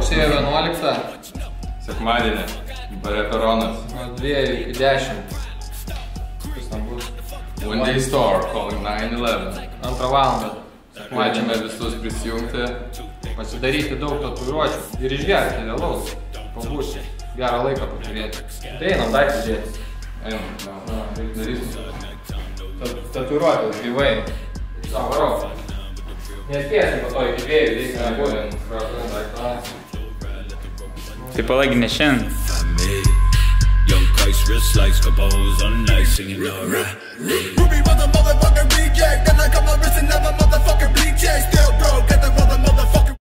rugsėjo 11. Sekmadienį. Bare Peronas. Nuo 2 iki 10. Kas tam bus? One Day Store, calling 9-11. 2 valandą. Kviečiame visus prisijungti. Pasidaryti daug tatuiruočių ir išgerti vėlaus. Pabūti. Gerą laiką paturėti. Tai einam daiktų dėti. Einam, reikia darysim. Tatuiruotės gyvai. Varau. Nespėsim po to iki 2, reikia nebūti. Tai palagi ne šiandien. Young Christ, real slice, Cabo's on nice singing alright. Ruby was a motherfucking reject, then I got my wrist and have a motherfucking bleach check.